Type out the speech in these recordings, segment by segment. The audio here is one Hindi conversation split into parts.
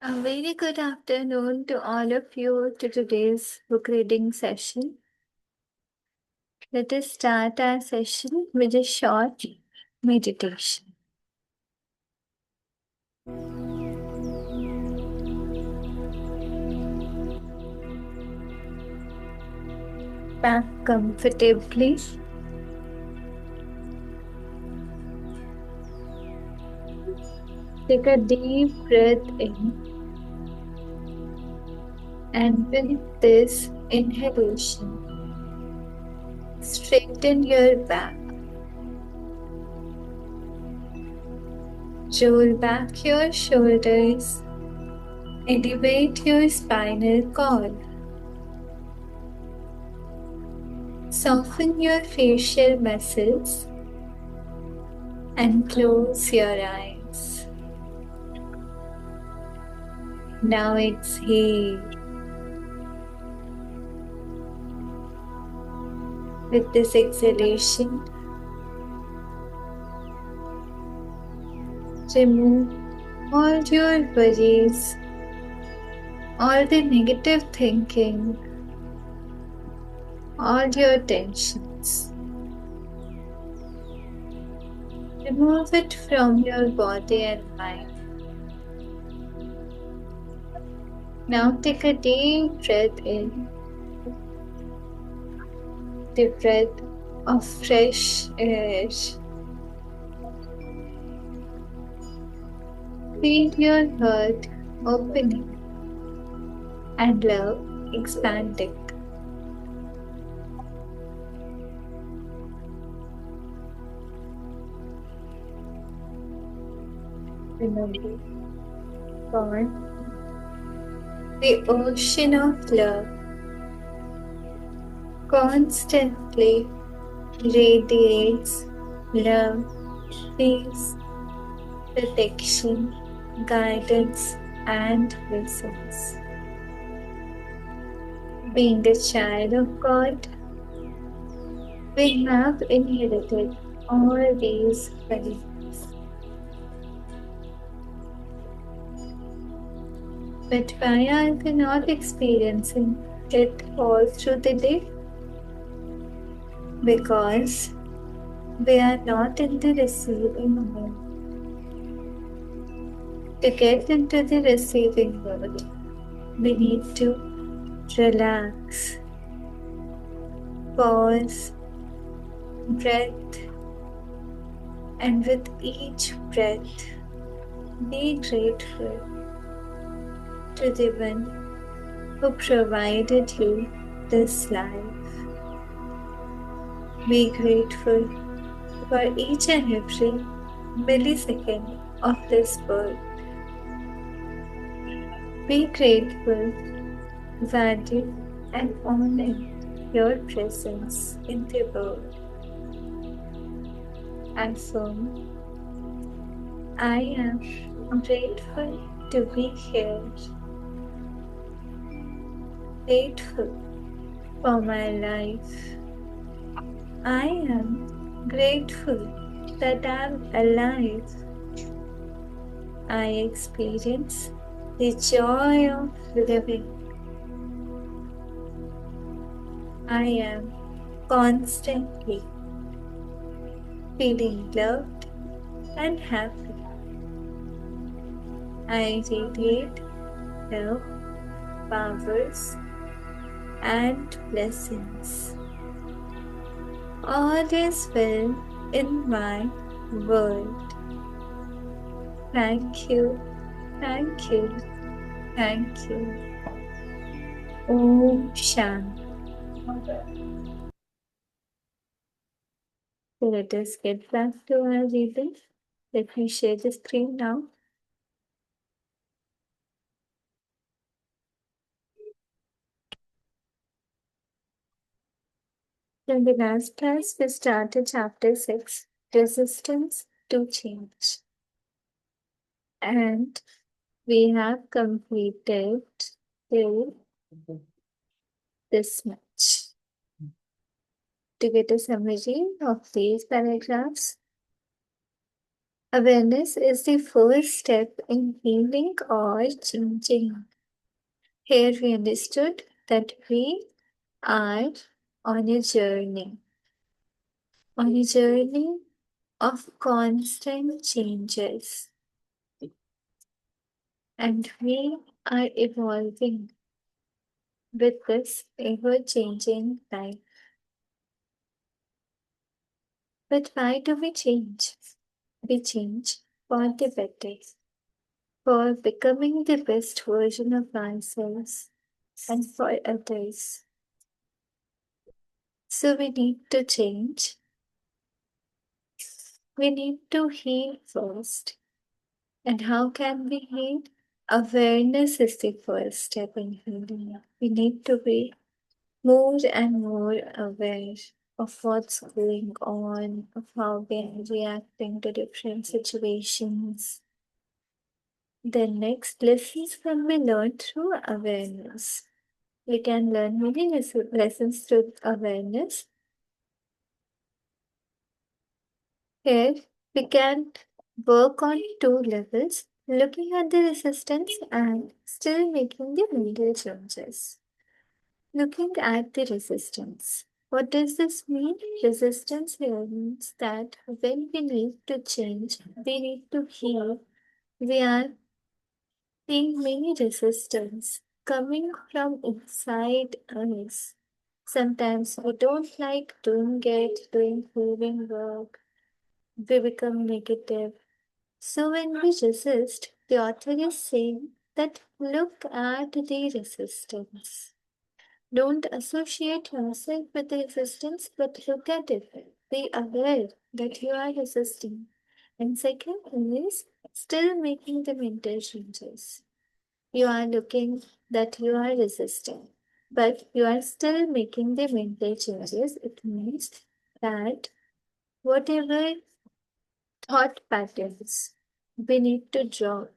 A very good afternoon to all of you to today's book reading session. Let us start our session with a short meditation. Back comfortably. Take a deep breath in, and with this inhalation, straighten your back. Roll back your shoulders. Elevate your spinal cord. Soften your facial muscles and close your eyes. Now exhale. With this exhalation, remove all your worries, all the negative thinking, all your tensions. Remove it from your body and mind. Now take a deep breath in, the breath of fresh air. Feel your heart opening and love expanding. Remember, God, the ocean of love, constantly radiates love, peace, protection, guidance, and presence. Being a child of God, we have inherited all these qualities. But why are we not experiencing it all through the day? Because we are not in the receiving mode. To get into the receiving mode, we need to relax, pause, breath, and with each breath, be grateful to the one who provided you this life. Be grateful for each and every millisecond of this birth. Be grateful, value, and honor your presence in the world. Affirm, I am grateful to be here. Grateful for my life. I am grateful that I'm alive. I experience the joy of living. I am constantly feeling loved and happy. I radiate love, powers, and blessings. All is well in my world. Thank you, thank you, thank you. Om Shanti. So let us get back to our reading. Let me share the screen now. In the last class, we started chapter 6, Resistance to Change. And we have completed till this much. To get a summary of these paragraphs, Awareness is the first step in healing or changing. Here we understood that we are on a journey of constant changes, and we are evolving with this ever changing life. But why do we change? We change for the better, for becoming the best version of ourselves and for others. So we need to change. We need to heal first. And how can we heal? Awareness is the first step in healing. We need to be more and more aware of what's going on, of how we are reacting to different situations. The next lessons can be learned through awareness. We can learn many lessons through awareness. Here, we can work on two levels, looking at the resistance and still making the mental changes. Looking at the resistance. What does this mean? Resistance here means that when we need to change, we need to heal, we are seeing many resistance coming from inside us. Sometimes we don't like doing it, doing healing work, we become negative. So when we resist, the author is saying that look at the resistance. Don't associate yourself with the resistance, but look at it. Be aware that you are resisting. And second is still making the mental changes. You are looking that you are resisting, but you are still making the mental changes. It means that whatever thought patterns we need to drop,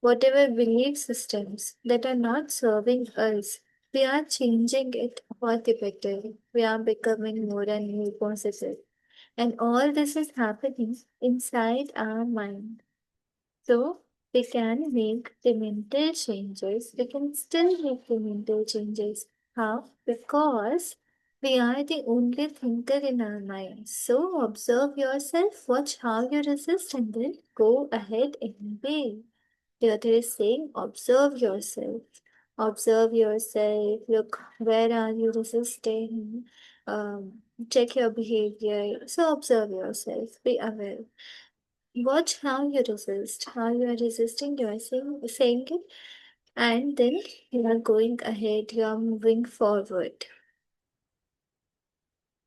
whatever belief systems that are not serving us, we are changing it for the better. We are becoming more and more positive. And all this is happening inside our mind. So we can make the mental changes. We can still make the mental changes. How? Because we are the only thinker in our mind. So observe yourself, watch how you resist, and then go ahead anyway. The other is saying, observe yourself. Observe yourself. Look, where are you resisting? Check your behavior. So observe yourself. Be aware. Watch how you resist. How you are resisting. You are saying it, and then you are going ahead. You are moving forward.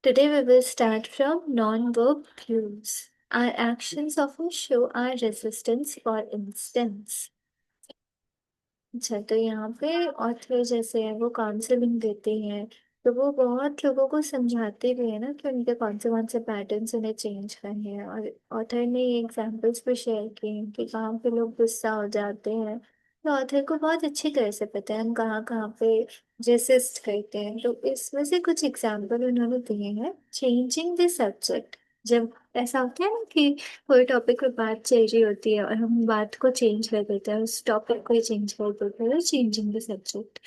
Today we will start from non-verb cues. Our actions often show our resistance. For instance. अच्छा तो यहाँ पे ऑथर जैसे है वो काउंसलिंग देते हैं तो वो बहुत लोगों को समझाते भी है ना कि उनके कौन से पैटर्न्स उन्हें चेंज करने हैं और ऑथर ने ये एग्जांपल्स भी शेयर किए हैं कि कहाँ पे लोग गुस्सा हो जाते हैं तो ऑथर को बहुत अच्छी तरह से पता है हम कहाँ कहाँ पे रेसिस्ट करते हैं तो इसमें से कुछ एग्जाम्पल उन्होंने दिए हैं चेंजिंग द सब्जेक्ट जब ऐसा होता है ना कि कोई टॉपिक पे बात चल रही होती है और हम बात को चेंज कर देते हैं उस टॉपिक को ही चेंज कर देते हैं changing the subject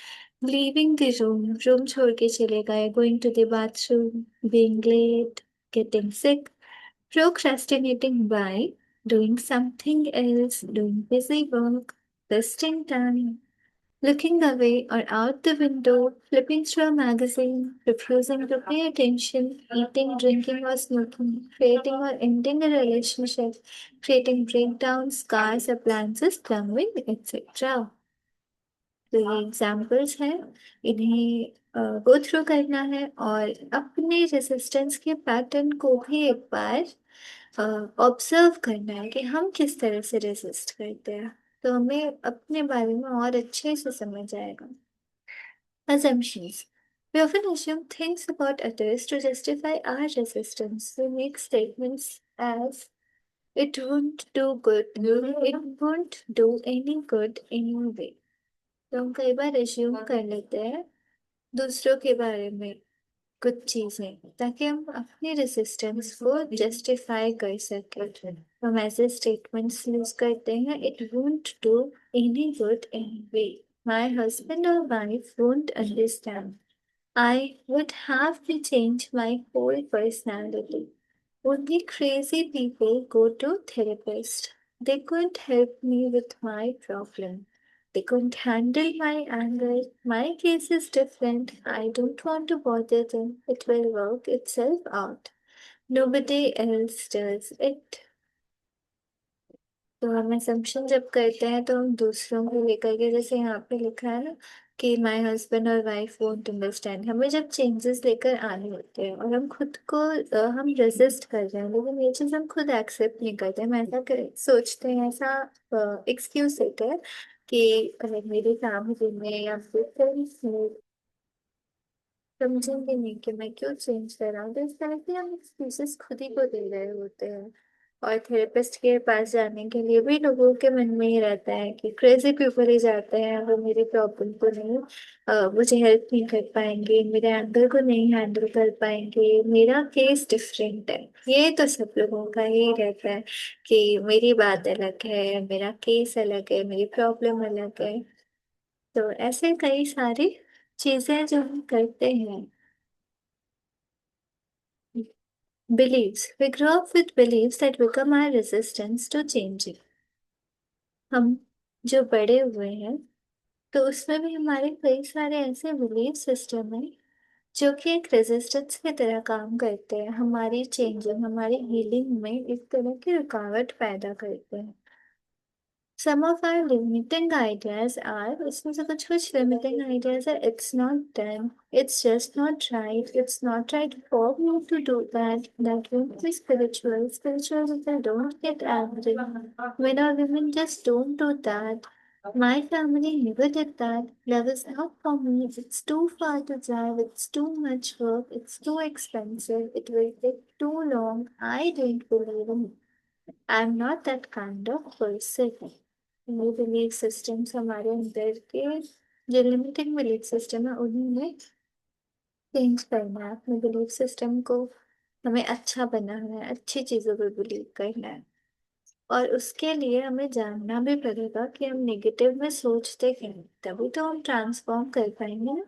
leaving the room छोड़ के चले गए going to the bathroom being late getting sick procrastinating by doing something else doing busy work wasting time looking away or out the window, flipping through a magazine, refusing to pay attention, eating, drinking, or smoking, creating or ending a relationship, creating breakdowns, cars, appliances, plumbing, etc. तो ये एग्जाम्पल्स हैं इन्हें गो थ्रू करना है और अपने रेजिस्टेंस के पैटर्न को भी एक बार ऑब्जर्व करना है कि हम किस तरह से रेजिस्ट करते हैं तो हमें अपने बारे में और अच्छे से समझ आएगा Assumptions. We often assume things about others to justify our resistance. We make statements as it won't do good, it won't do any good anyway. तो हम कई बार assume कर लेते हैं दूसरों के बारे में कुछ चीजें, ताकि हम अपनी रेजिस्टेंस को जस्टिफाई कर सकें। हम ऐसे स्टेटमेंट्स यूज करते हैं, it won't do any good anyway, my husband और wife won't understand, I would have to change my whole personality, only crazy people go to therapist. They couldn't help me with my problem. They couldn't handle my anger. My case is different. I don't want to bother them. It will work itself out. Nobody else does it. तो हम assumption जब करते हैं तो हम दूसरों को लेकर के, जैसे यहाँ पे लिखा है ना कि माय हस्बैंड और वाइफ वोंट अंडरस्टैंड, हमें जब चेंजेस लेकर आने होते हैं और हम खुद को हम रेजिस्ट कर रहे हैं, लेकिन ये चीज़ हम खुद एक्सेप्ट नहीं करते, हम ऐसा सोचते हैं, ऐसा एक्सक्यूज देते हैं कि मेरी फैमिली में या फिर फ्रेंड्स में समझेंगे नहीं कि मैं क्यों चेंज कर रहा हूँ, तो इस तरह से हम एक्सक्यूजेस खुद ही को दे रहे होते हैं। और थेरेपिस्ट के पास जाने के लिए भी लोगों के मन में ही रहता है कि क्रेजी पीपल ही जाते हैं, वो मेरे प्रॉब्लम को नहीं मुझे हेल्प नहीं कर पाएंगे, मेरे एंगर को नहीं हैंडल कर पाएंगे, मेरा केस डिफरेंट है। ये तो सब लोगों का ही रहता है कि मेरी बात अलग है, मेरा केस अलग है, मेरी प्रॉब्लम अलग है। तो ऐसे कई सारी चीजें जो हम करते हैं। Beliefs. We grow up with beliefs that become our resistance to changing. हम जो बड़े हुए हैं तो उसमें भी हमारे कई सारे ऐसे बिलीफ सिस्टम हैं जो कि एक रेजिस्टेंस की तरह काम करते हैं, हमारी चेंजिंग, हमारी हीलिंग में एक तरह की रुकावट पैदा करते हैं। Some of our limiting ideas are, इसमें से कुछ कुछ limiting ideas है, it's not done, it's just not right, it's not right for me to do that, that won't be spiritual, spiritual people don't get angry, men or women just don't do that, my family never did that, love is not for me, it's too far to drive, it's too much work, it's too expensive, it will take too long, I don't believe in it. I'm not that kind of person. ये बिलीफ सिस्टम्स हमारे अंदर के जो लिमिटिंग बिलीफ सिस्टम है उन्हीं में चेंज करना है, अपने बिलीफ सिस्टम को हमें अच्छा बनाना है, अच्छी चीजों पर बिलीव करना है। और उसके लिए हमें जानना भी पड़ेगा कि हम नेगेटिव में सोचते क्यों हैं। तभी तो हम ट्रांसफॉर्म कर पाएंगे ना।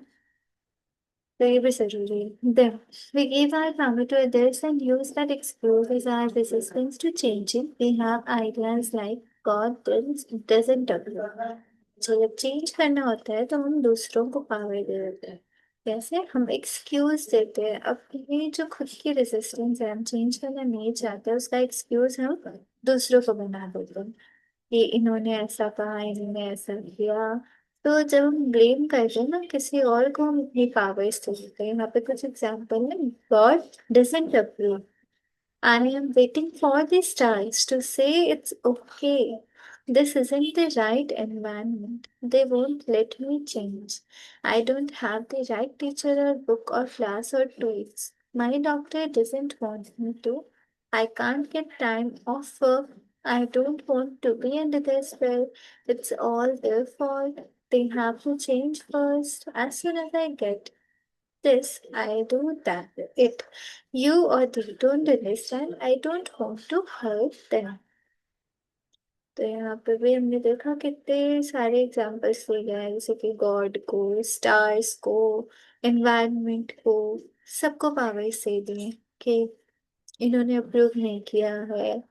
तो ये भी जरूरी है। Then we give our power to others and use that exposes our resistance to changing. We have ideas like God doesn't approve. जब चेंज करना होता है तो हम दूसरों को पावर दे देते हैं। कैसे? हम एक्सक्यूज देते हैं, अब ये जो खुद की रेजिस्टेंस है, हम चेंज करना नहीं चाहते, उसका एक्सक्यूज हम दूसरों को बना देते हैं कि इन्होंने ऐसा कहा, इन्होंने ऐसा किया। तो जब हम ब्लेम करते हैं ना किसी और को, हम अपनी पावर्स से देते हैं। यहाँ पे कुछ एग्जाम्पल है। God doesn't approve, I am waiting for the stars to say it's okay. This isn't the right environment. They won't let me change. I don't have the right teacher or book or class or tools. My doctor doesn't want me to. I can't get time off work. I don't want to be under their spell. It's all their fault. They have to change first. As soon as I get this, I do that. It you or they don't understand, I don't want to hurt them. तो यहाँ पे भी हमने देखा कितने सारे एग्जाम्पल्स दिए गए हैं, जैसे कि गॉड को, स्टार्स को, एनवायरनमेंट को, सबको पावर्स दे दिए कि इन्होंने अप्रूव नहीं किया है,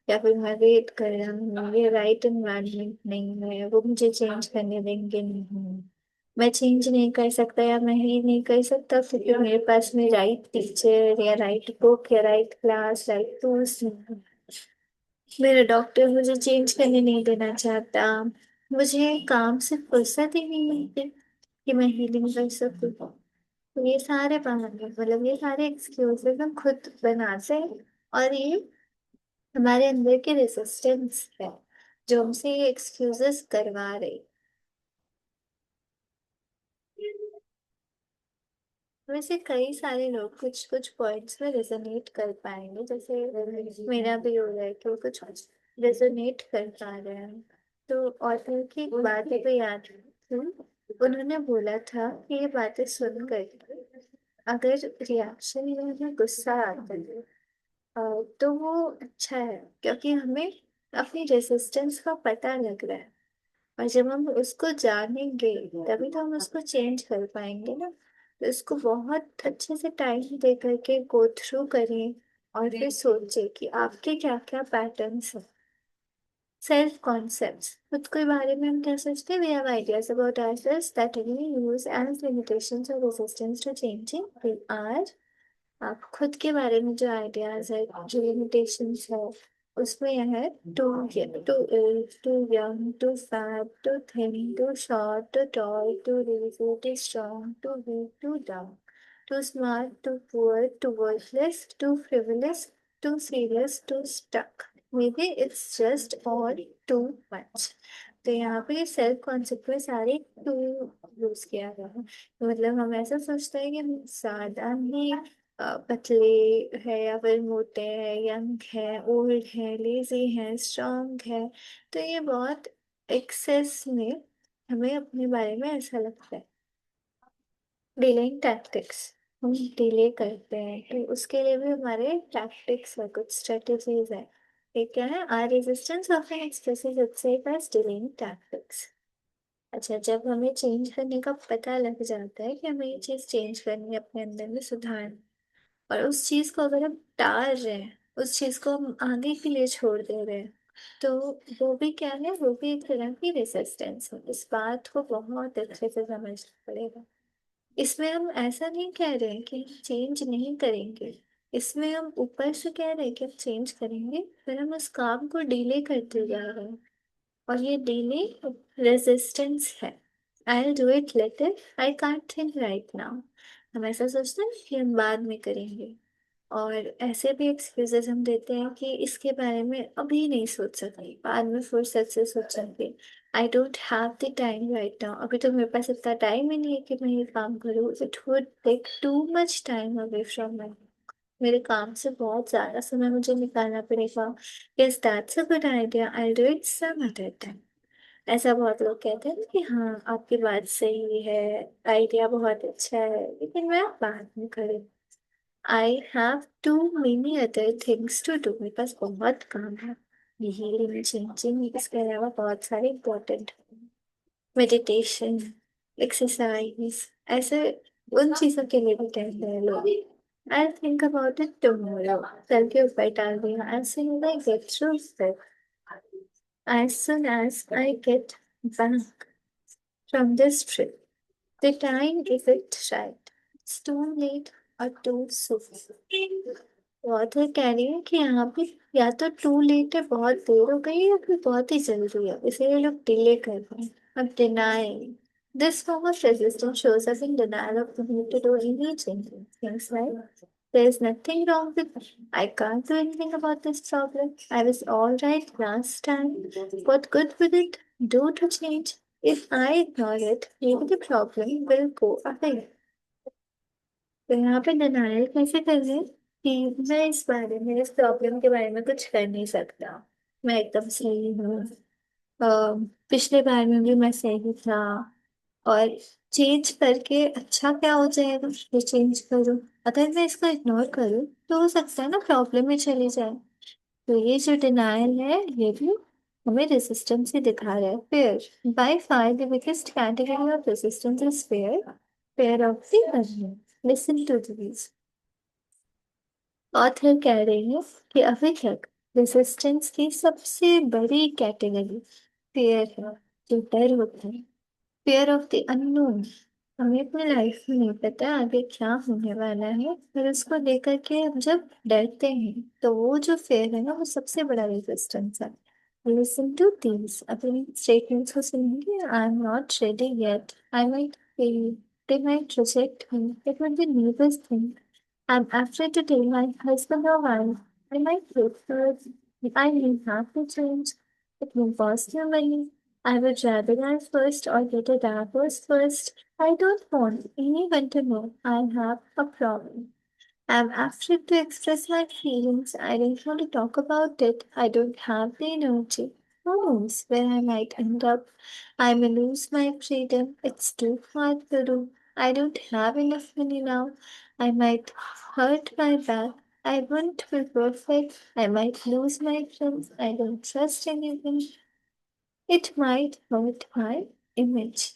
या फिर मैं वेट कर रहा हूँ, ये राइट एनवायरनमेंट नहीं है, वो मुझे चेंज करने देंगे नहीं, मैं चेंज नहीं कर सकता या मैं ही नहीं कर सकता क्योंकि मेरे पास में राइट टीचर या राइट बुक या राइट क्लास, राइट टूल्स नहीं है। मेरा डॉक्टर मुझे चेंज करने नहीं देना चाहता, मुझे काम से फुर्सत ही नहीं मिलती कि मैं हीलिंग कर सकूं। तो ये सारे बहाने, मतलब ये सारे एक्सक्यूजेस हम खुद बनाते हैं, और ये हमारे अंदर की रेजिस्टेंस है जो हमसे ये एक्सक्यूजेस करवा रही। वैसे कई सारे लोग कुछ कुछ पॉइंट्स में रेजोनेट कर पाएंगे, जैसे मेरा भी हो रहा है कि वो कुछ रेजोनेट कर पा रहे हैं। तो ऑथर की एक बात को याद थी, उन्होंने बोला था कि ये बातें सुनकर अगर रिएक्शन में हमें गुस्सा आता है तो वो अच्छा है, क्योंकि हमें अपनी रेजिस्टेंस का पता लग रहा है। और जब हम उसको जानेंगे तभी तो हम उसको चेंज कर पाएंगे ना। तो इसको बहुत अच्छे से टाइम दे करके गो थ्रू करें और फिर सोचें कि आपके क्या क्या पैटर्न्स हैं। सेल्फ कॉन्सेप्ट्स, खुद के बारे में हम क्या सोचते हैं? We have ideas about ourselves that we use as limitations और resistance to changing we are. आप खुद के बारे में जो आइडियाज है, जो लिमिटेशंस है, उसमें यह है: too too age, too young, too fat, too thin, too short, too tall, too lazy, too strong, too weak, too down, too smart, too poor, too worthless, too frivolous, too serious, too stuck, may be it's just all too much. तो यहाँ पे सेल्फ कॉन्सेप्ट में सारे टू यूज किया गया है। तो मतलब हम ऐसा सोचते हैं कि हम ज्यादा ही पतले है या फिर मोटे हैं, यंग है, ओल्ड है, लेजी है, स्ट्रांग है। तो ये बहुत एक्सेस में हमें अपने बारे में ऐसा लगता है। डिलेइंग टैक्टिक्स, हम डिले करते हैं तो उसके लिए भी हमारे टैक्टिक्स है, कुछ स्ट्रेटजीज है। ये क्या है? Our resistance often expresses itself as delaying tactics. अच्छा, जब हमें चेंज करने का पता लग जाता है कि हमें ये चीज़ चेंज करनी है, अपने अंदर में सुधार, और उस चीज को अगर हम टाल रहे हैं, उस चीज को हम आगे के लिए छोड़ दे रहे हैं, तो वो भी क्या है? वो भी एक तरह की रेसिस्टेंस है। इस बात को बहुत अच्छे से समझना पड़ेगा। इसमें हम ऐसा नहीं कह रहे हैं कि हम चेंज नहीं करेंगे। इसमें हम ऊपर से कह रहे हैं कि हम चेंज करेंगे, फिर हम उस काम को डिले करते जा रहे हैं। और ये डिले रेजिस्टेंस है। आई do it later, I can't think right now. हम ऐसा सोचते हैं कि हम बाद में करेंगे। और ऐसे भी एक्सक्यूजेस हम देते हैं कि इसके बारे में अभी नहीं सोच सकते, बाद में फुर्सत से सोचेंगे। I don't have the time right now, अभी तो मेरे पास इतना टाइम ही नहीं है कि मैं ये काम करूँ। It would take too much time away from my, मेरे काम से बहुत ज़्यादा समय मुझे निकालना पड़ेगा। Yes, that's a good idea, I do it some other time. ऐसा बहुत लोग कहते हैं कि हाँ, आपकी बात सही है, आइडिया बहुत अच्छा है, लेकिन मैं बाद में करूँ। I have too many other things to do, मेरे पास बहुत काम है। यही चेंजिंग, इसके अलावा बहुत सारे इम्पोर्टेंट मेडिटेशन, एक्सरसाइज, ऐसे उन चीज़ों के लिए भी कहते हैं लोग। I think about it tomorrow, कल के ऊपर डाल दिया। As soon as I get through it, as soon as I get back from this trip, the time isn't right. It's too late or too soon. Author कह रही है कि यहाँ पे या तो टू लेट है, बहुत देर हो गई है, या फिर बहुत ही जल्दी है, इसीलिए लोग डिले कर रहे हैं। अब denial, this form of resistance shows up in denial of the need to do any changing things, right? There's nothing wrong with I can't do anything about this problem. I was all right last time. What good would it do to change? If I ignore it, maybe the problem will go away. तो यहाँ पे डिनाइल कैसे कर रहे हैं कि मैं इस बारे में, इस प्रॉब्लम के बारे में कुछ कर नहीं सकता, मैं एकदम सही हूँ। पिछले बार में भी मैं सही था, और चेंज करके अच्छा क्या हो जाएगा ये चेंज करूँ? अगर मैं इसको इग्नोर करूँ तो हो सकता है ना प्रॉब्लम में चली जाए। तो ये जो डिनायल है, ये भी हमें रेजिस्टेंस ही दिखा रहा है। Fear, by far the biggest category of resistance is fear, fear of the unknown. Listen to this, author कह रहे हैं कि अभी तक रेजिस्टेंस की सबसे बड़ी कैटेगरी फेयर है, जो डर होता है। फेयर ऑफ द अननोन, हमें अपनी लाइफ में नहीं पता आगे क्या होने वाला है, पर उसको लेकर के हम जब डरते हैं तो वो जो फेयर है ना, वो सबसे बड़ा रेजिस्टेंस है। लिसन टू दीज, अपने स्टेटमेंट्स को सुनेंगे। आई am not ready yet, I might fail, they might reject me, it would be needless thing, I am afraid to tell my husband or wife, I might look hurt, I may have to change, it will cost you money, I would rather die first or get a divorce first. I don't want anyone to know I have a problem. I'm afraid to express my feelings. I don't want to talk about it. I don't have the energy. Who knows where I might end up? I may lose my freedom. It's too hard to do. I don't have enough money now. I might hurt my back. I won't be perfect. I might lose my friends. I don't trust anyone. It might hurt my image.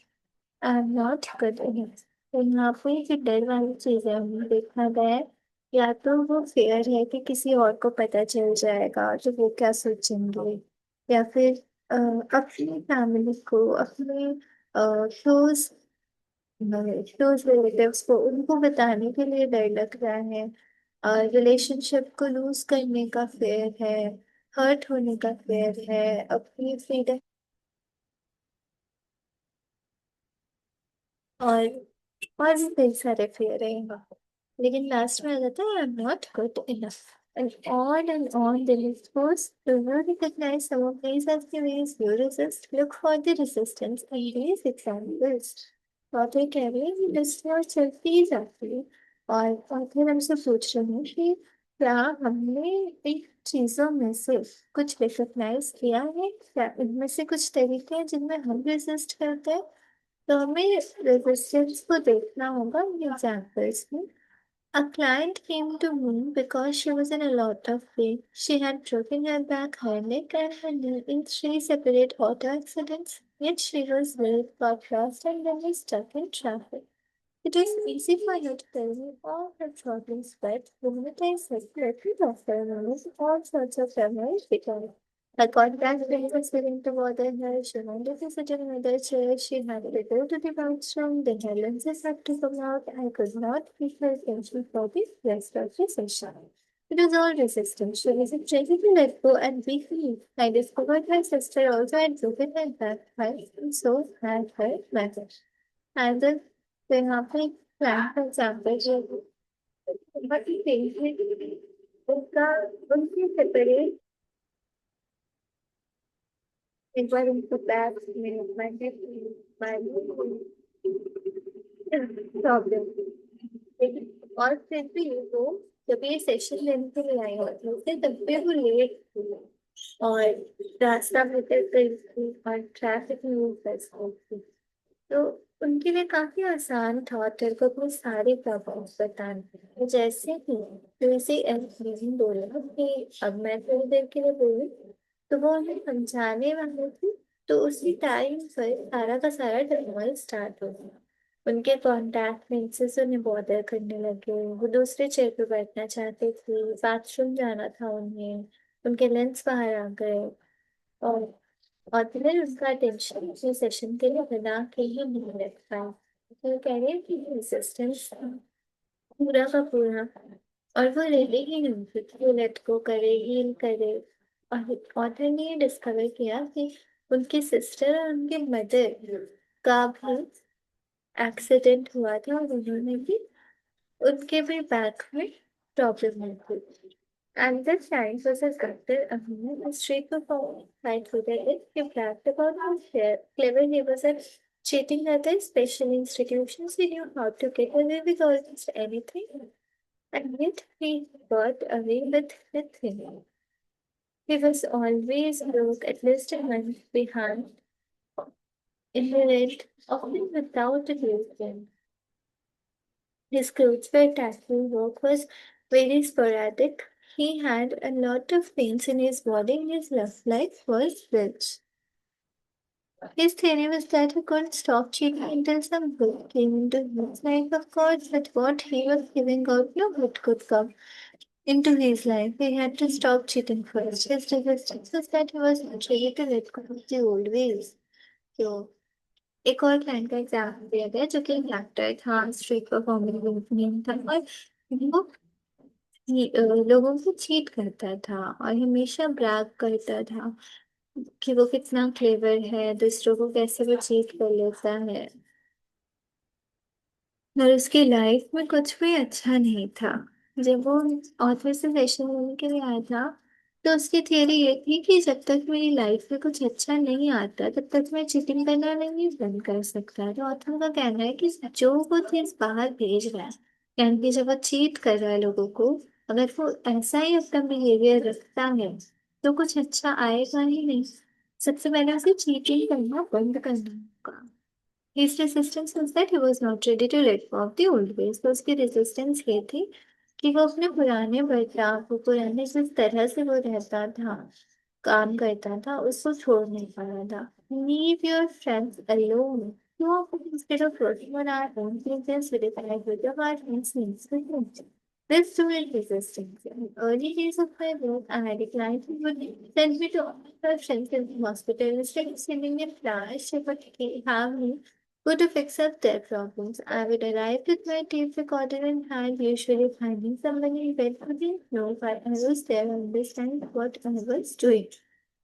I'm not good enough. तो यहाँ पे जो डर वाली चीज है हमने देखा गया है, या तो वो फेयर है कि किसी और को पता चल जाएगा तो वो क्या सोचेंगे, या फिर अपनी फैमिली को, अपने क्लोज क्लोज रिलेटिव्स को, उनको बताने के लिए डर लग रहा है, रिलेशनशिप को लूज करने का फेयर है, हर्ट होने का फेयर है, अपनी फ्रीडम, और और भी कई सारे फेयर है यहाँ पे। लेकिन लास्ट में आ जाता है आई am not good enough, and on the list goes. Do you recognize some of these as the ways you resist? Look for the resistance in these examples. Author कह रहे हैं कि list और self these actually, और author हमसे पूछ रहे हैं कि क्या हमने इन चीजों में से कुछ रिकॉग्नाइज किया है, क्या इनमें से कुछ तरीके हैं जिनमें हम रेजिस्ट करते हैं। तो हमें रेजिस्टेंस को देखना होगा इन एग्जाम्पल्स में। A client came to me because she was in a lot of pain. She had broken her back, her neck, and her knee in three separate auto accidents. Yet she was worried, got lost, and then was stuck in traffic. It was easy for her to tell me all her problems, but the minute I said, let me doctor, all sorts of memories began. Her contact lens was willing to bother her. She wanted to sit in another chair. She had to go to the bathroom. Then her lenses had to come out. I could not keep her attention for the rest of the session. It was all resistance. She wasn't ready to let go and be free. I discovered my sister also had broken her back twice, and so had her mother. And then they have a plan, for example, but he thinks उनका उनकी सेपरेट एक बार उनको बैग में मैंने प्रॉब्लम, लेकिन और फिर भी वो जब ये सेशन लेने के लिए आए होते थे तब भी वो लेट थे और रास्ता बदल गई थी और ट्रैफिक में वो फंस गई थी। तो उनके लिए काफी आसान था ऑथर को अपने सारे प्रॉब्लम्स बताने। तो जैसे ही जैसे एल्फीन बोला कि अब मैं थोड़ी देर के लिए बोलूँ, तो वो उन्हें समझाने वाले थे। तो उसी टाइम पर सारा का सारा टर्मोइल स्टार्ट हो गया। उनके कॉन्टैक्ट लेंसेज उन्हें बॉदर करने लगे, वो दूसरे चेयर पर बैठना चाहते थे, बाथरूम जाना था उन्हें, उनके लेंस बाहर आ गए, और और फिर उसका अटेंशन अपने सेशन के लिए बना के ही नहीं रख पाए। तो कह रहे हैं कि रेजिस्टेंस पूरा का पूरा, और वो रेडी ही नहीं थी कि वो लेट गो करे, हील करे। और ऑथर ने ये डिस्कवर किया कि उनकी सिस्टर और उनके मदर का भी एक्सीडेंट हुआ था और उन्होंने भी, उनके भी बैक में प्रॉब्लम हुई थी। And this time was a doctor, a woman, a street performer, right who did it. He bragged about how clever he was at cheating other special institutions. He knew how to get away with almost anything, and yet he got away with nothing. He was always broke, at least a month behind in the rent, often without a reason. His clothes were tattered, work was very sporadic. He had a lot of pains in his body, and his love life was rich. His theory was that he couldn't stop cheating until some good came into his life, of course, but what he was giving out, no good could come into his life. He had to stop cheating first. His resistance was that he was not ready to let go of the old ways. So, एक और क्लाइंट का एग्जाम्पल दिया गया जो कि एक एक्टर था, स्ट्रीट परफॉर्मिंग था, और वो लोगों को चीट करता था और हमेशा ब्रैग करता था कि वो कितना क्लेवर है, दूसरों को कैसे वो चीट कर लेता है, और उसकी लाइफ में कुछ भी अच्छा नहीं था। जब वो ऑथर से सेशन लेने के लिए आया था, तो उसकी थियरी ये थी कि जब तक मेरी लाइफ में कुछ अच्छा नहीं आता तब तक मैं चीटिंग करना नहीं बंद कर सकता। तो ऑथर का कहना है कि जो वो चीज बाहर भेज रहा है, यानी कि जब वो चीट कर रहा है लोगों को, अगर वो ऐसा ही अपना बिहेवियर रखता है तो कुछ अच्छा आएगा ही नहीं। सबसे पहले उसे चीटिंग करना बंद करना होगा। His resistance was that he was not ready to let go of the old ways. तो उसकी resistance ये थी कि वो अपने पुराने बर्ताव को, पुराने जिस तरह से वो रहता था, काम करता था, उसको छोड़ नहीं पा रहा था. Leave your friends alone. Too often, instead of working on our own things, we decide whether our friends needs to change. This too is resistance. In early days of my work, I had a client who would send me to all my friends in the hospital. Instead of sending me flowers, she would have me go to fix up their problems. I would arrive with my tape recorder in hand, usually finding someone in bed who didn't know why I was there or understand what I was doing.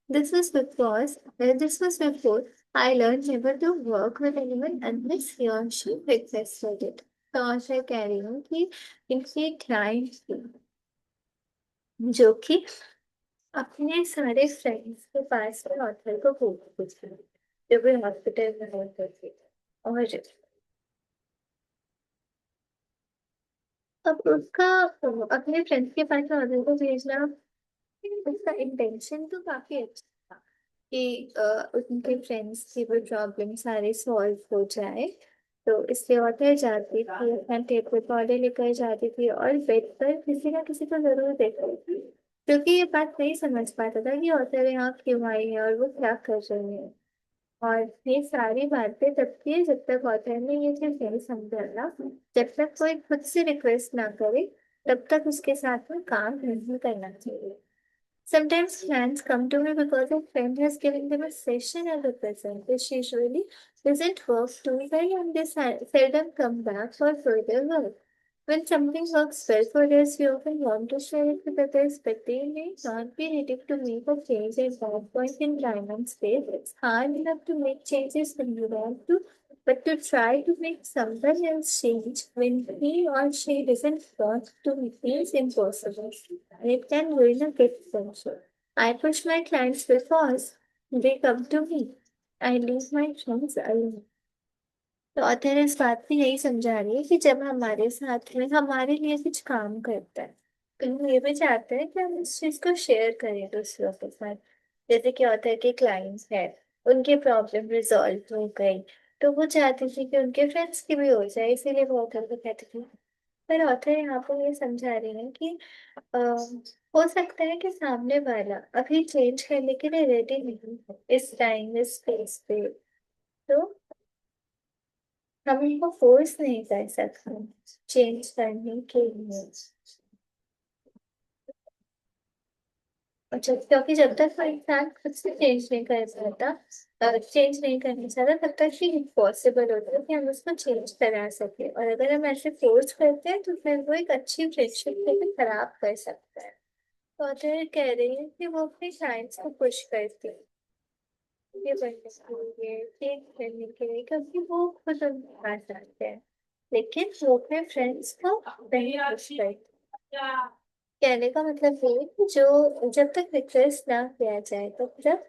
This was before I learned never to work with anyone unless he or she requested it. तो आशा कह रही हूँ कि इनकी क्लाइंट थी जो कि अपने सारे फ्रेंड्स के पास में ऑथर को पूछ रही, जब वो हॉस्पिटल में होते थे. और अब उसका अपने फ्रेंड्स के पास में ऑथर को भेजना, उसका इंटेंशन तो काफी अच्छा था कि उनके फ्रेंड्स की वो प्रॉब्लम सारे सॉल्व हो जाए. तो इसलिए ऑथर जाती थी, अपना टेप रिकॉर्डर लेकर जाती थी और बेड पर किसी ना किसी को जरूर देखती थी, क्योंकि ये बात नहीं समझ पाता था कि ऑथर यहाँ क्यों आई है और वो क्या कर रही है. और ये सारी बातें तब की है जब तक ऑथर ने ये चीज नहीं समझा ना. जब तक कोई खुद से रिक्वेस्ट ना करे, तब तक उसके साथ में काम नहीं करना चाहिए. Sometimes clients come to me because a friend has given them a session as a present, which usually doesn't work too well, and they seldom come back for further work. When something works well for us, we often want to share it with others, but they may not be ready to make a change at that point in time and space. It's hard enough to make changes when you want to, but to try to make someone else change when he or she doesn't want to feels impossible, and it can ruin a good friendship. I push my clients because they come to me. I leave my friends alone. तो ऑथर इस बात में यही समझा रही है कि जब हमारे साथ में हमारे लिए कुछ काम करता है, तो हम ये भी चाहते हैं कि हम इस चीज को शेयर करें दूसरों के साथ. जैसे कि ऑथर के क्लाइंट्स हैं, उनकी प्रॉब्लम रिजॉल्व हो गई, तो वो चाहती थी कि उनके फ्रेंड्स की भी हो जाए, इसीलिए वो ऑथर को कहती थी. पर ऑथर यहाँ पर ये समझा रही है कि हो सकता है कि सामने वाला अभी चेंज करने के लिए रेडी नहीं है इस टाइम इस स्पेस पे. तो हम उनको फोर्स नहीं कर सकते चेंज करने के लिए. और क्योंकि जब तक कोई इंसान खुद से चेंज नहीं कर पाता, चेंज नहीं करना चाहता, तब तक ही इम्पॉसिबल होता है कि हम उसको चेंज करा सके. और अगर हम ऐसे फोर्स करते हैं तो फिर वो एक अच्छी फ्रेंडशिप को भी खराब कर सकता है. तो ऑथर कह रही है कि वो अपनी साइंस को पुश करती है ये बनने के लिए, चेंज करने के लिए, क्योंकि वो खुद उनके पास आते हैं, लेकिन वो अपने फ्रेंड्स को नहीं पुश करते. कहने का मतलब ये है कि जो जब तक रिक्वेस्ट ना किया जाए तब तक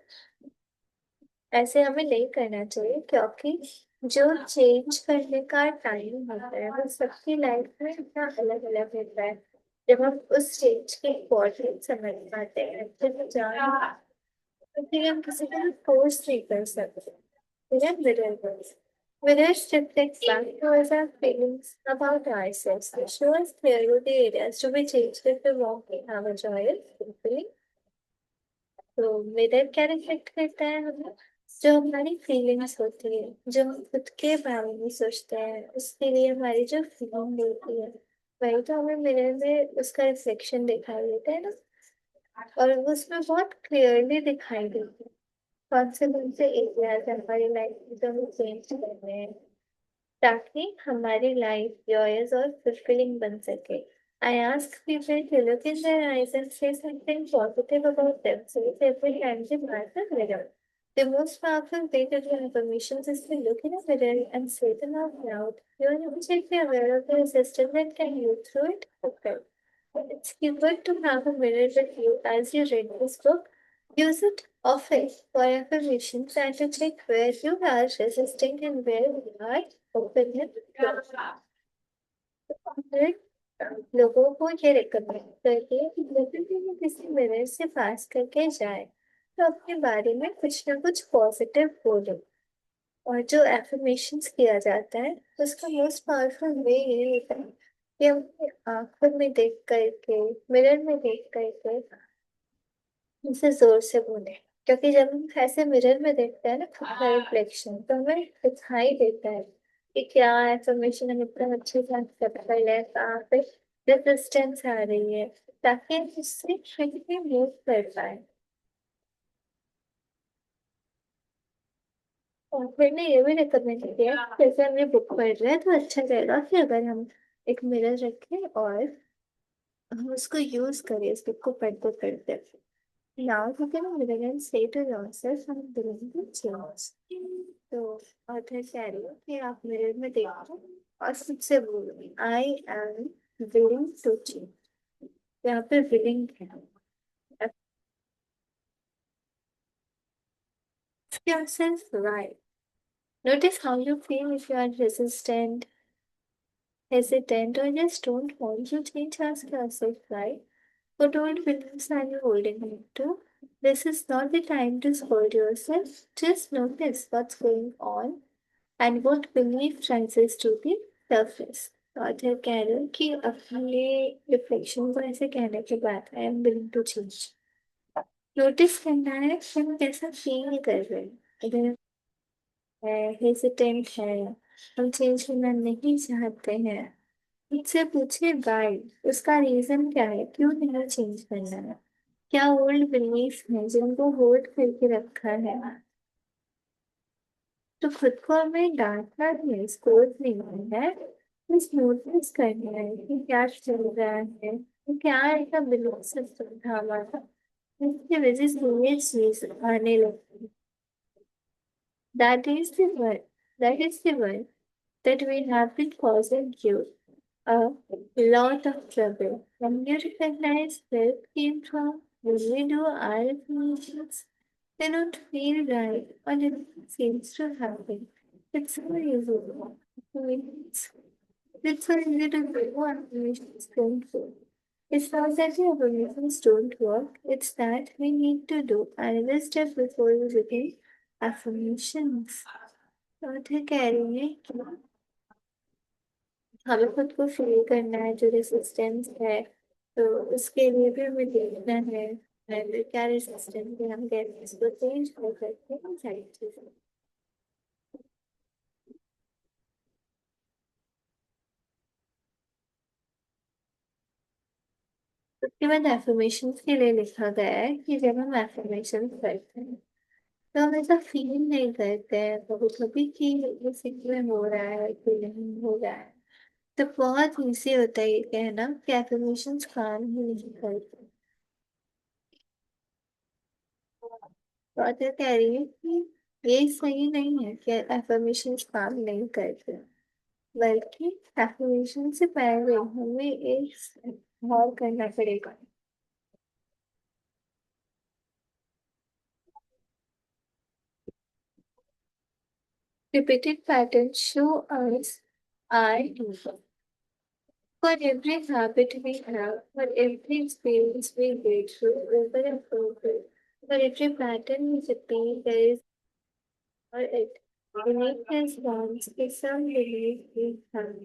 ऐसे हमें नहीं करना चाहिए, क्योंकि जो चेंज करने का टाइम होता है वो सबकी लाइफ में इतना अलग अलग होता है. जब हम उस चेंज की इम्पोर्टेंस समझ पाते हैं फिर हम जान, तो फिर हम किसी को फोर्स नहीं कर सकते. फिर हम mirrors reflect back to us our feelings about ourselves. They show us clearly the areas to be changed if we want to have a joyous fulfilling. तो मिरर क्या रिफ्लेक्ट करता है हमें, जो हमारी फीलिंग्स होती है, जो हम खुद के बारे में सोचते हैं, उसके लिए हमारी जो फीलिंग होती है, वही तो हमें मिरर में उसका रिफ्लेक्शन दिखाई देता है ना. और वो उसमें बहुत क्लियरली दिखाई देती है कौन से एरियाज हमारी लाइफ में जो हमें चेंज करने हैं, ताकि हमारी लाइफ जॉयस और fulfilling बन सके. I ask people to look in their eyes and say something positive about themselves every time they pass a mirror. The most powerful way to do affirmations is to look in a mirror and say them out loud. You are immediately aware of the resistance that can move through it. Okay. It's good to have a mirror with you as you read this book. Use it often for affirmations and to check where you are resisting and where you are open with growth. फिर लोगों को ये रिकमेंड करती है कि जब भी वो किसी मिरर से पास करके जाए तो अपने बारे में कुछ ना कुछ पॉजिटिव बोलो. और जो एफर्मेशंस किया जाता है उसका मोस्ट पावरफुल वे ये होता है कि हम अपनी आंखों में देख करके, मिरर में देख करके उनसे जोर से बोले। क्योंकि जब हम ऐसे मिरर में देखते हैं ना खुद का रिफ्लेक्शन, तो हमें दिखाई देता है कि क्या एफर्मेशन हम इतना अच्छे से एक्सेप्ट कर ले, कहाँ पे रेजिस्टेंस आ रही है, ताकि हम उससे फ्रीली मूव कर पाए। और फिर ने ये भी रिकमेंड किया कि जैसे हम ये बुक पढ़ रहे हैं तो अच्छा रहेगा कि अगर हम एक मिरर रखें और हम उसको यूज करें इस बुक को पढ़ते पढ़ते। Now you can mirror and say to yourself, I'm willing to change. तो ऑथर कह रही है कि आप मिरर में देखो और खुद से बोलो I am willing to change. यहाँ पे विलिंग है। Ask yourself why. Notice how you feel if you are resistant, hesitant, or just don't want to change. Ask yourself why. What old beliefs are you holding on to? This is not the time to scold yourself. Just notice what's going on and what belief rises to the surface. Author कह रहे हो कि अपने रिफ्लेक्शन को ऐसे कहने के बाद I am willing to change, notice करना है कि हम कैसा फील कर रहे हैं। अगर हेजिटेंट है, हम चेंज करना नहीं चाहते हैं, मुझसे पूछे वाई, उसका रीजन क्या है, क्यों नहीं चेंज करना है। क्या ओल्ड बिलीफ है जिनको होल्ड करके रखा है। तो खुद को हमें डांटना नहीं है, स्कोर नहीं करना है, बस नोटिस करना है कि क्या चल रहा है, तो क्या ऐसा बिलीफ सिस्टम था हमारा जिसकी वजह से ये चीज आने लगी। That is the one. That is the one that we have been causing you a lot of trouble. When you recognize where it came from, when we do our affirmations, they don't feel right or it seems to happen. It's so easy. Affirmations. It's so easy to do what affirmations don't do. It's not that the affirmations don't work, it's that we need to do another step before we begin affirmations. चौथे कह रही है कि हमें खुद को फील करना है जो रेसिस्टेंस है, तो उसके लिए भी हमें देखना है and क्या रेसिस्टेंस है, हम कैसे इसको चेंज कर सकते हैं, इन सारी चीजें। उसके बाद एफर्मेशन के लिए लिखा गया है कि जब हम एफर्मेशन करते हैं तो हम ऐसा फील नहीं करते हैं कभी कभी कि ये सच में हो रहा है कि नहीं हो रहा है। तो बहुत इजी होता है ये कहना कि एफर्मेशंस काम ही नहीं करते। तो अतः कह रही है कि ये सही नहीं है कि एफर्मेशंस काम नहीं करते, बल्कि एफर्मेशन से पहले हमें एक और करना पड़ेगा। Repeated patterns show us I do. For every habit we have, for every experience we go through over and over, for every pattern we repeat, there is or it. Beneath this bonds is some belief we have.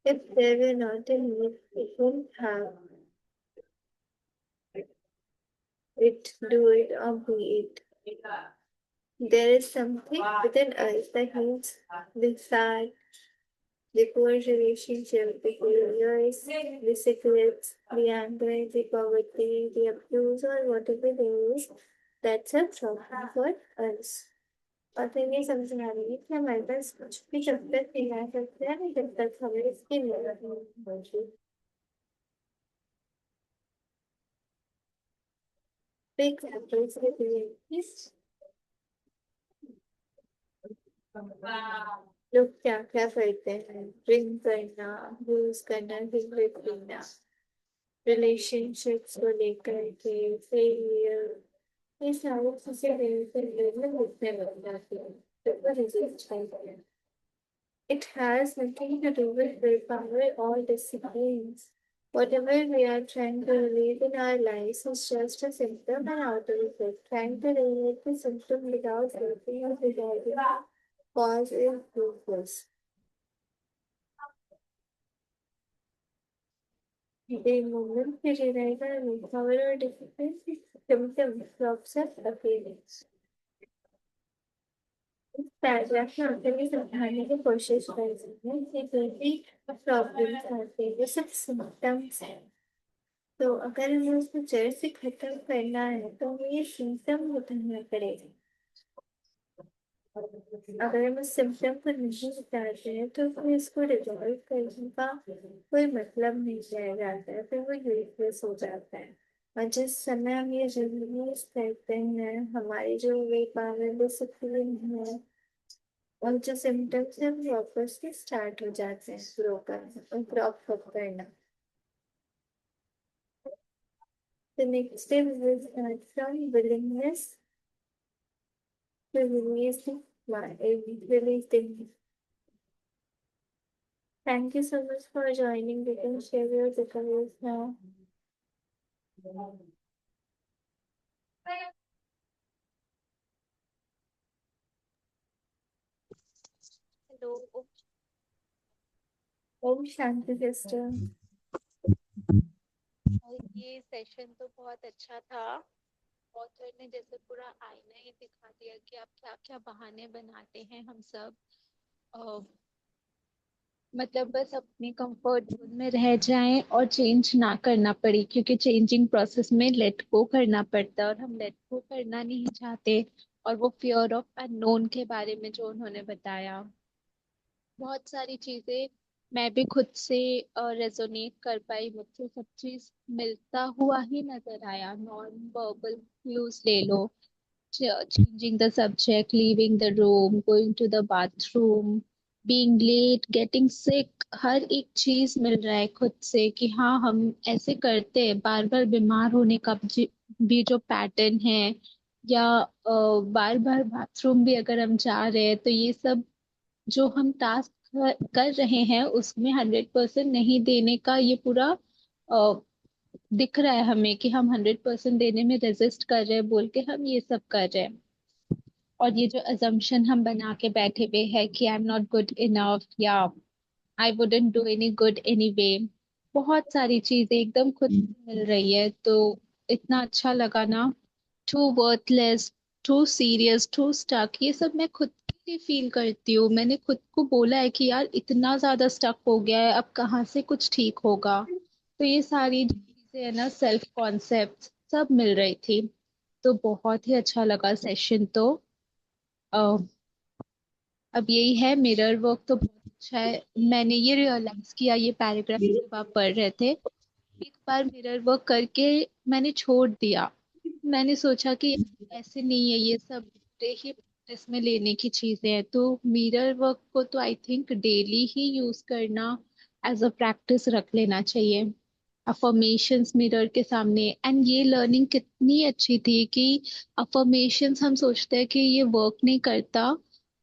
If there were not a need, we wouldn't have it, do it, or be it. There is something within us that needs the fact, the poor relationship, the failures, the secrets, the anger, the poverty, the abuse, or whatever it is, that's a problem for us. और फिर ये समझ में आ रही है कि हमारे पास कुछ भी जब तक नहीं आ सकते हैं जब तक हमें इसकी मदद नहीं होगी। तो एग्जाम्पल्स के लिए लोग क्या क्या करते हैं, ड्रिंक करना, यूज करना, सिगरेट पीना, रिलेशनशिप्स को लेकर के फेलियर, ये सारी चीजें रिलेटेड में घुटने लग जाती हैं। तो वो resist करते हैं। It has nothing to do with willpower or disciplines. Whatever we are trying to relieve in our lives is just a symptom and outer effect. Trying to relieve the symptom without helping or resolving Pause is useless. The moment we realize our willpower or difficulty, symptoms drops us a feelings. इस पैराग्राफ में आकर ये समझाने की कोशिश कर रही है कि जो भी प्रॉब्लम्स आते हैं वो सब सिम्टम्स हैं। तो अगर हमें उसको जड़ से खत्म करना है तो हमें ये सिम्टम हटाना पड़ेगा। अगर हम उस सिम्टम को नहीं हटाते हैं तो फिर इसको रिजॉल्व करने का कोई मतलब नहीं रह जाता है, फिर वो यूजलेस हो जाता है। और जिस समय हम ये रिलीज करते हैं हमारी जो वे पावर डिसिप्लिन है और जो सिम्टम्स हैं वो वापस से स्टार्ट हो जाते हैं ग्रो करना और क्रॉप अप करना। The next step is from willingness to release release the. Thank you so much for joining. You can share your takeaways now. Hello. Om Shanti sister. और ये सेशन तो बहुत अच्छा था। ऑथर ने जैसे पूरा आईना ही दिखा दिया कि आप क्या क्या बहाने बनाते हैं हम सब। अ, मतलब बस अपने कंफर्ट जोन में रह जाएं और चेंज ना करना पड़े, क्योंकि चेंजिंग प्रोसेस में लेट गो करना पड़ता है और हम लेट गो करना नहीं चाहते। और वो फियर ऑफ अननोन के बारे में जो उन्होंने बताया, बहुत सारी चीजें मैं भी खुद से रेजोनेट कर पाई। मुझसे सब चीज मिलता हुआ ही नजर आया। नॉन वर्बल क्लूज ले लो, changing the subject, leaving the room, going to the bathroom, being late, getting sick, हर एक चीज मिल रहा है खुद से कि हाँ हम ऐसे करते हैं। बार बार बीमार होने का भी जो पैटर्न है, या बार बार बाथरूम भी अगर हम जा रहे हैं, तो ये सब जो हम टास्क कर रहे हैं उसमें 100% नहीं देने का ये पूरा अ, दिख रहा है हमें कि हम 100% देने में रेजिस्ट कर रहे हैं बोल के हम ये सब कर रहे हैं। और ये जो अजम्पशन हम बना के बैठे हुए हैं कि I am not good enough, या I wouldn't do any good anyway, बहुत सारी चीजें एकदम खुद से मिल रही है। तो इतना अच्छा लगा ना। Too worthless, too serious, too stuck, ये सब मैं खुद के लिए फील करती हूँ। मैंने खुद को बोला है कि यार इतना ज्यादा स्टक हो गया है, अब कहाँ से कुछ ठीक होगा। तो ये सारी जो चीजें है ना, सेल्फ कॉन्सेप्ट सब मिल रही थी। तो बहुत ही अच्छा लगा सेशन। तो अ, अब यही है, मिरर वर्क तो बहुत अच्छा है। मैंने ये रियलाइज किया ये पैराग्राफ जब आप पढ़ रहे थे, एक बार मिरर वर्क करके मैंने छोड़ दिया। मैंने सोचा कि ऐसे नहीं है, ये सब ही प्रैक्टिस में लेने की चीजें हैं। तो मिरर वर्क को तो I think daily he use करना, एज अ प्रैक्टिस रख लेना चाहिए। अफर्मेशंस मिरर के सामने, एंड ये लर्निंग कितनी अच्छी थी कि अफर्मेशंस हम सोचते हैं कि ये वर्क नहीं करता,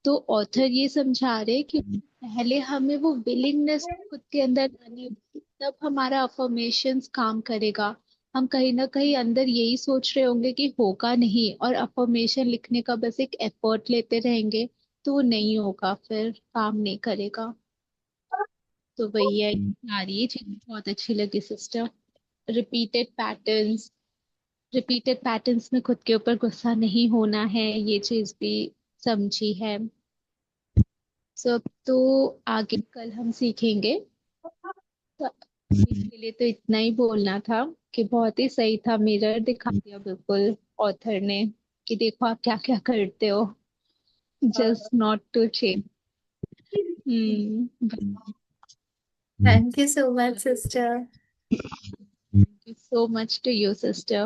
तो ऑथर ये समझा रहे कि पहले हमें वो विलिंगनेस खुद के अंदर लानी होगी, तब हमारा अफर्मेशंस काम करेगा। हम कहीं ना कहीं अंदर यही सोच रहे होंगे कि होगा नहीं, और अफर्मेशन लिखने का बस एक एफर्ट लेते रहेंगे, तो वो नहीं होगा, फिर काम नहीं करेगा। तो वही है, यार ये चीज बहुत अच्छी लगी sister. Repeated patterns, repeated patterns में खुद के ऊपर गुस्सा नहीं होना है, ये चीज भी समझी है। सब तो आगे कल हम सीखेंगे। तो इसके लिए तो इतना ही बोलना था कि बहुत ही सही था, मिरर दिखा दिया बिल्कुल ऑथर ने कि देखो आप क्या क्या करते हो, just not to change. Thank Thank you so much, sister. You so much to you sister.